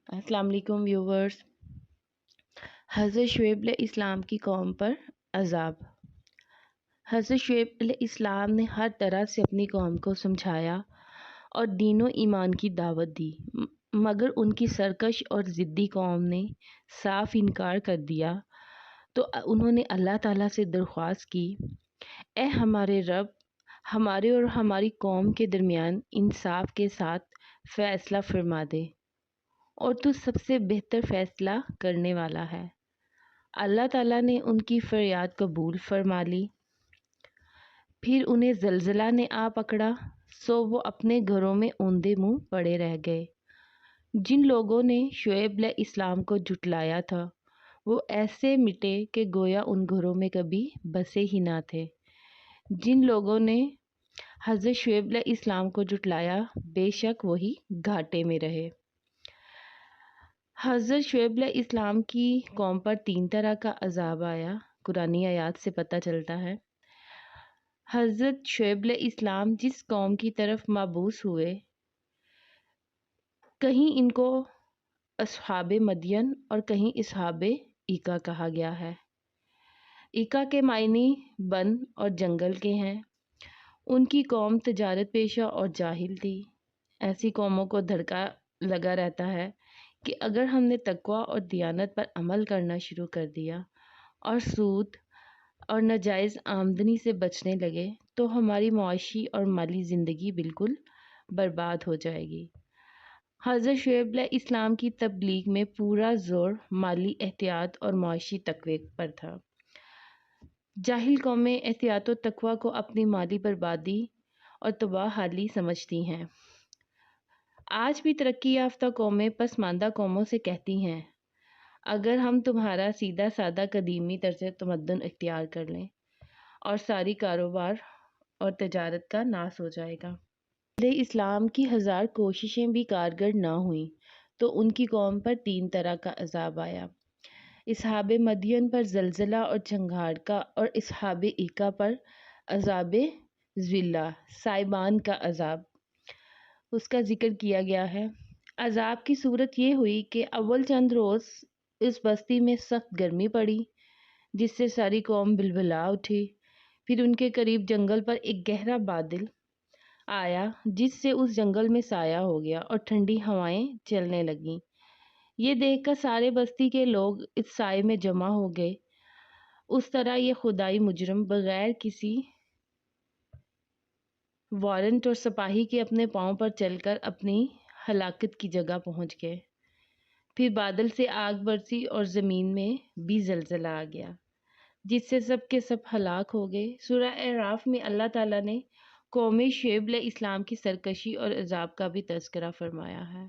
السلام علیکم ویورز۔ حضرت شعیب علیہ السلام کی قوم پر عذاب۔ حضرت شعیب علیہ السلام نے ہر طرح سے اپنی قوم کو سمجھایا اور دین و ایمان کی دعوت دی، مگر ان کی سرکش اور ضدی قوم نے صاف انکار کر دیا تو انہوں نے اللہ تعالیٰ سے درخواست کی، اے ہمارے رب، ہمارے اور ہماری قوم کے درمیان انصاف کے ساتھ فیصلہ فرما دے، اور تو سب سے بہتر فیصلہ کرنے والا ہے۔ اللہ تعالیٰ نے ان کی فریاد قبول فرما لی۔ پھر انہیں زلزلہ نے آ پکڑا، سو وہ اپنے گھروں میں اوندے منہ پڑے رہ گئے۔ جن لوگوں نے شعیب علیہ السلام کو جھٹلایا تھا وہ ایسے مٹے کہ گویا ان گھروں میں کبھی بسے ہی نہ تھے۔ جن لوگوں نے حضرت شعیب علیہ السلام کو جھٹلایا بے شک وہی گھاٹے میں رہے۔ حضرت شعیب علیہ السلام کی قوم پر 3 طرح کا عذاب آیا، قرآنی آیات سے پتہ چلتا ہے۔ حضرت شعیب علیہ السلام جس قوم کی طرف مبعوث ہوئے، کہیں ان کو اصحاب مدین اور کہیں اصحاب ایکا کہا گیا ہے۔ ایکا کے معنی بن اور جنگل کے ہیں۔ ان کی قوم تجارت پیشہ اور جاہل تھی۔ ایسی قوموں کو دھڑکا لگا رہتا ہے کہ اگر ہم نے تقویٰ اور دیانت پر عمل کرنا شروع کر دیا اور سود اور ناجائز آمدنی سے بچنے لگے تو ہماری معاشی اور مالی زندگی بالکل برباد ہو جائے گی۔ حضرت شعیب علیہ السلام کی تبلیغ میں پورا زور مالی احتیاط اور معاشی تقوی پر تھا۔ جاہل قومیں احتیاط و تقوی کو اپنی مالی بربادی اور تباہ حالی سمجھتی ہیں۔ آج بھی ترقی یافتہ قومیں پسماندہ قوموں سے کہتی ہیں، اگر ہم تمہارا سیدھا سادہ قدیمی طرز تمدن اختیار کر لیں اور ساری کاروبار اور تجارت کا ناس ہو جائے گا۔ علیہ السلام کی 1000 کوششیں بھی کارگر نہ ہوئیں تو ان کی قوم پر 3 طرح کا عذاب آیا۔ اصحاب مدین پر زلزلہ اور چنگھاڑ کا، اور اصحاب ایکا پر عذاب ذلہ، سائبان کا عذاب، اس کا ذکر کیا گیا ہے۔ عذاب کی صورت یہ ہوئی کہ اول چند روز اس بستی میں سخت گرمی پڑی جس سے ساری قوم بلبلا اٹھی۔ پھر ان کے قریب جنگل پر ایک گہرا بادل آیا جس سے اس جنگل میں سایہ ہو گیا اور ٹھنڈی ہوائیں چلنے لگیں۔ یہ دیکھ کر سارے بستی کے لوگ اس سائے میں جمع ہو گئے۔ اس طرح یہ خدائی مجرم بغیر کسی وارنٹ اور سپاہی کے اپنے پاؤں پر چل کر اپنی ہلاکت کی جگہ پہنچ گئے۔ پھر بادل سے آگ برسی اور زمین میں بھی زلزلہ آ گیا جس سے سب کے سب ہلاک ہو گئے۔ سورہ اعراف میں اللہ تعالیٰ نے قوم شعیب علیہ السلام کی سرکشی اور عذاب کا بھی تذکرہ فرمایا ہے۔